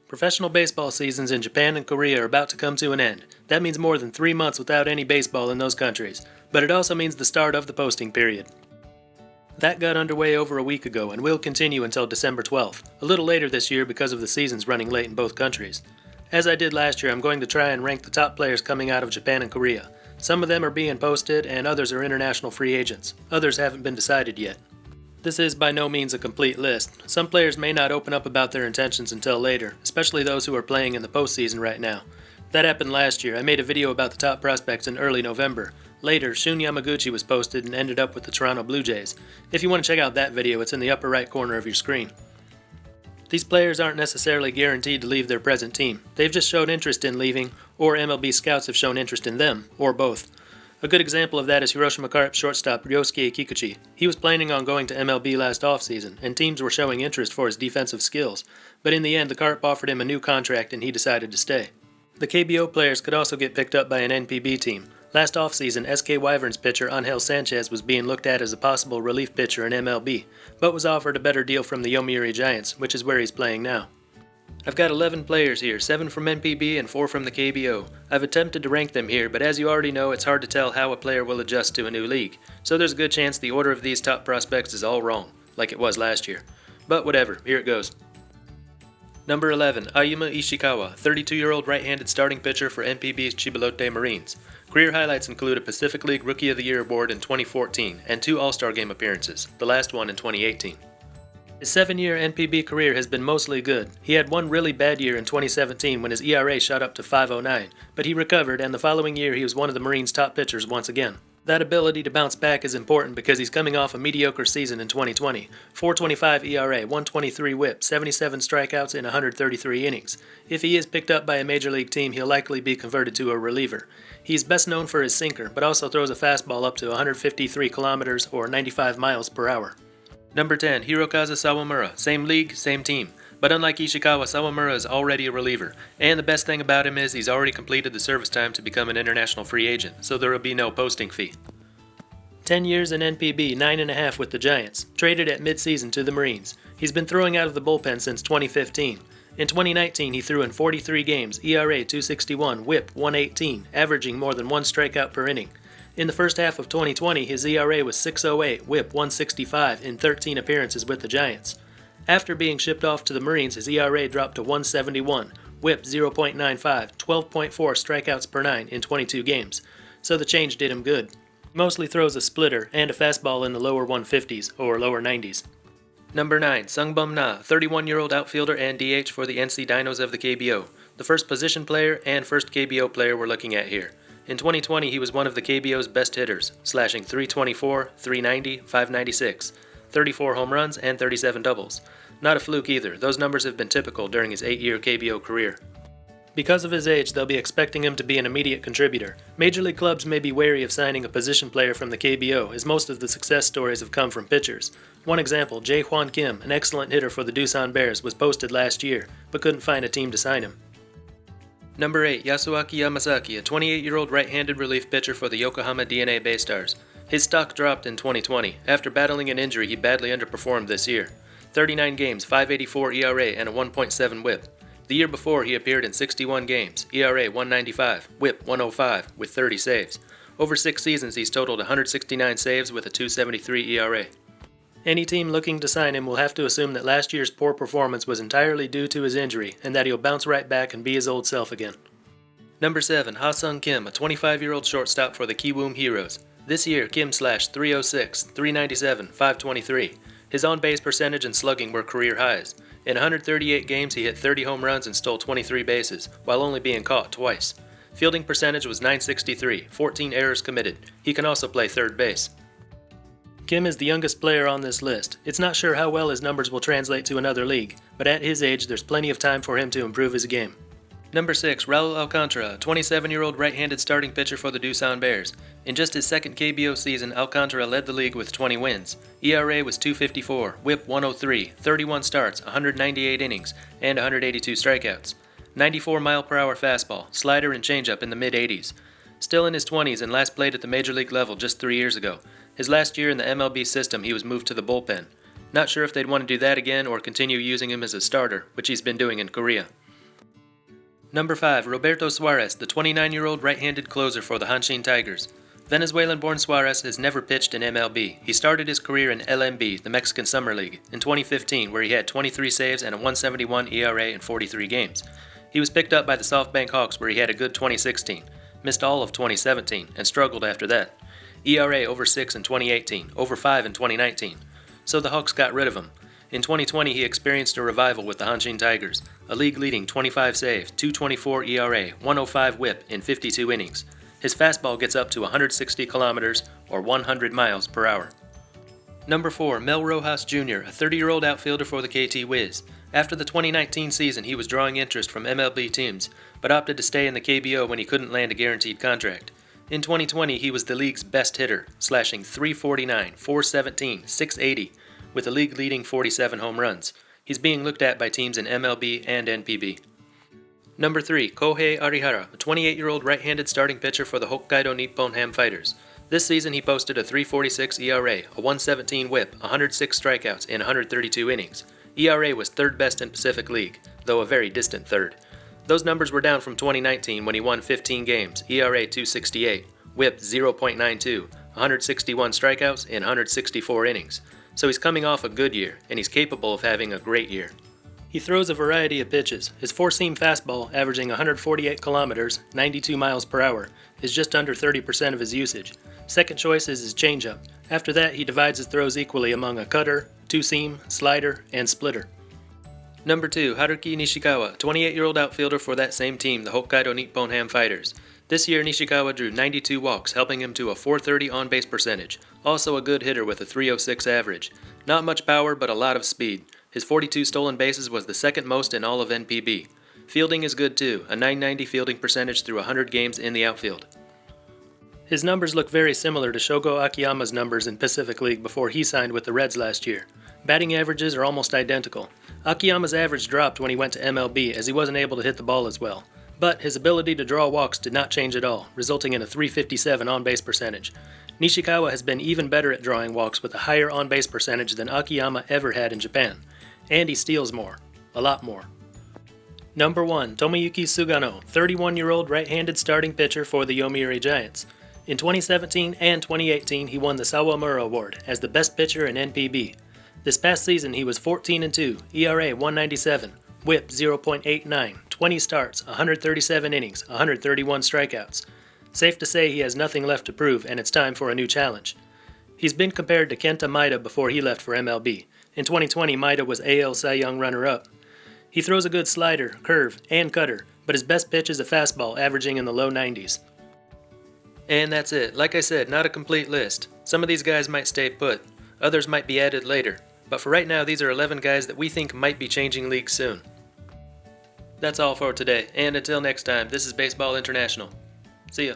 Professional baseball seasons in Japan and Korea are about to come to an end. That means more than 3 months without any baseball in those countries, but it also means the start of the posting period. That got underway over a week ago and will continue until December 12th, a little later this year because of the seasons running late in both countries. As I did last year, I'm going to try and rank the top players coming out of Japan and Korea. Some of them are being posted and others are international free agents. Others haven't been decided yet. This is by no means a complete list. Some players may not open up about their intentions until later, especially those who are playing in the postseason right now. That happened last year. I made a video about the top prospects in early November. Later, Shun Yamaguchi was posted and ended up with the Toronto Blue Jays. If you want to check out that video, it's in the upper right corner of your screen. These players aren't necessarily guaranteed to leave their present team. They've just shown interest in leaving, or MLB scouts have shown interest in them, or both. A good example of that is Hiroshima Carp's shortstop Ryosuke Kikuchi. He was planning on going to MLB last offseason, and teams were showing interest for his defensive skills, but in the end the Carp offered him a new contract and he decided to stay. The KBO players could also get picked up by an NPB team. Last offseason, SK Wyverns pitcher Angel Sanchez was being looked at as a possible relief pitcher in MLB, but was offered a better deal from the Yomiuri Giants, which is where he's playing now. I've got 11 players here, 7 from NPB and 4 from the KBO. I've attempted to rank them here, but as you already know, it's hard to tell how a player will adjust to a new league, so there's a good chance the order of these top prospects is all wrong, like it was last year. But whatever, here it goes. Number 11, Ayama Ishikawa, 32-year-old right-handed starting pitcher for NPB's Chiba-Lotte Marines. Career highlights include a Pacific League Rookie of the Year award in 2014 and 2 All-Star Game appearances, the last one in 2018. His 7-year NPB career has been mostly good. He had one really bad year in 2017 when his ERA shot up to .509, but he recovered and the following year he was one of the Marines' top pitchers once again. That ability to bounce back is important because he's coming off a mediocre season in 2020. 4.25 ERA, 123 WHIP, 77 strikeouts in 133 innings. If he is picked up by a major league team, he'll likely be converted to a reliever. He's best known for his sinker, but also throws a fastball up to 153 kilometers or 95 miles per hour. Number 10, Hirokazu Sawamura. Same league, same team. But unlike Ishikawa, Sawamura is already a reliever. And the best thing about him is he's already completed the service time to become an international free agent, so there will be no posting fee. 10 years in NPB, 9.5 with the Giants. Traded at midseason to the Marines. He's been throwing out of the bullpen since 2015. In 2019, he threw in 43 games, ERA .261, WHIP .118, averaging more than 1 strikeout per inning. In the first half of 2020, his ERA was .608, WHIP .165 in 13 appearances with the Giants. After being shipped off to the Marines, his ERA dropped to .171, WHIP .0.95, 12.4 strikeouts per 9 in 22 games, so the change did him good. He mostly throws a splitter and a fastball in the lower 150s or lower 90s. Number 9, SungBom Na, 31-year-old outfielder and DH for the NC Dinos of the KBO, the first position player and first KBO player we're looking at here. In 2020, he was one of the KBO's best hitters, slashing .324, .390, .596, 34 home runs, and 37 doubles. Not a fluke either, those numbers have been typical during his 8-year KBO career. Because of his age, they'll be expecting him to be an immediate contributor. Major league clubs may be wary of signing a position player from the KBO, as most of the success stories have come from pitchers. One example, Jae-Hwan Kim, an excellent hitter for the Doosan Bears, was posted last year, but couldn't find a team to sign him. Number 8, Yasuo Akiyama, a 28-year-old right-handed relief pitcher for the Yokohama DNA Baystars. His stock dropped in 2020. After battling an injury, he badly underperformed this year. 39 games, 5.84 ERA, and a 1.7 WHIP. The year before, he appeared in 61 games, ERA 195, WHIP 105, with 30 saves. Over 6 seasons, he's totaled 169 saves with a 2.73 ERA. Any team looking to sign him will have to assume that last year's poor performance was entirely due to his injury and that he'll bounce right back and be his old self again. Number 7, Hasan Kim, a 25-year-old shortstop for the Kiwoom Heroes. This year, Kim slashed .306, .397, .523. His on-base percentage and slugging were career highs. In 138 games, he hit 30 home runs and stole 23 bases, while only being caught twice. Fielding percentage was .963, 14 errors committed. He can also play third base. Kim is the youngest player on this list. It's not sure how well his numbers will translate to another league, but at his age, there's plenty of time for him to improve his game. Number 6, Raul Alcantara, a 27-year-old right-handed starting pitcher for the Doosan Bears. In just his second KBO season, Alcantara led the league with 20 wins. ERA was .254, WHIP 103, 31 starts, 198 innings, and 182 strikeouts. 94-mile-per-hour fastball, slider and changeup in the mid-80s. Still in his 20s and last played at the major league level just 3 years ago. His last year in the MLB system, he was moved to the bullpen. Not sure if they'd want to do that again or continue using him as a starter, which he's been doing in Korea. Number 5. Roberto Suarez, the 29-year-old right-handed closer for the Hanshin Tigers. Venezuelan-born Suarez has never pitched in MLB. He started his career in LMB, the Mexican Summer League, in 2015, where he had 23 saves and a 1.71 ERA in 43 games. He was picked up by the SoftBank Hawks, where he had a good 2016, missed all of 2017, and struggled after that. ERA over 6 in 2018, over 5 in 2019. So the Hawks got rid of him. In 2020, he experienced a revival with the Hanshin Tigers, a league-leading 25 saves, 2.24 ERA, 105 WHIP in 52 innings. His fastball gets up to 160 kilometers or 100 miles per hour. Number 4. Mel Rojas Jr., a 30-year-old outfielder for the KT Wiz. After the 2019 season, he was drawing interest from MLB teams, but opted to stay in the KBO when he couldn't land a guaranteed contract. In 2020, he was the league's best hitter, slashing .349, .417, .680, with a league-leading 47 home runs. He's being looked at by teams in MLB and NPB. Number 3. Kohei Arihara, a 28-year-old right-handed starting pitcher for the Hokkaido Nippon Ham Fighters. This season he posted a .346 ERA, a 1.17 WHIP, 106 strikeouts in 132 innings. ERA was third best in Pacific League, though a very distant third. Those numbers were down from 2019 when he won 15 games, ERA .268, WHIP 0.92, 161 strikeouts in 164 innings. So he's coming off a good year, and he's capable of having a great year. He throws a variety of pitches. His four-seam fastball, averaging 148 kilometers, 92 miles per hour, is just under 30% of his usage. Second choice is his changeup. After that, he divides his throws equally among a cutter, two-seam, slider, and splitter. Number 2. Haruki Nishikawa, 28-year-old outfielder for that same team, the Hokkaido Nippon Ham Fighters. This year, Nishikawa drew 92 walks, helping him to a .430 on-base percentage. Also a good hitter with a .306 average. Not much power, but a lot of speed. His 42 stolen bases was the second most in all of NPB. Fielding is good too, a .990 fielding percentage through 100 games in the outfield. His numbers look very similar to Shogo Akiyama's numbers in Pacific League before he signed with the Reds last year. Batting averages are almost identical. Akiyama's average dropped when he went to MLB as he wasn't able to hit the ball as well. But his ability to draw walks did not change at all, resulting in a .357 on-base percentage. Nishikawa has been even better at drawing walks with a higher on-base percentage than Akiyama ever had in Japan. And he steals more. A lot more. Number 1. Tomiyuki Sugano, 31-year-old right-handed starting pitcher for the Yomiuri Giants. In 2017 and 2018, he won the Sawamura Award as the best pitcher in NPB. This past season, he was 14-2, ERA 1.97, WHIP 0.89, 20 starts, 137 innings, 131 strikeouts. Safe to say he has nothing left to prove, and it's time for a new challenge. He's been compared to Kenta Maeda before he left for MLB. In 2020, Maeda was AL Cy Young runner-up. He throws a good slider, curve, and cutter, but his best pitch is a fastball averaging in the low 90s. And that's it. Like I said, not a complete list. Some of these guys might stay put. Others might be added later. But for right now, these are 11 guys that we think might be changing leagues soon. That's all for today, and until next time, this is Baseball International. See ya.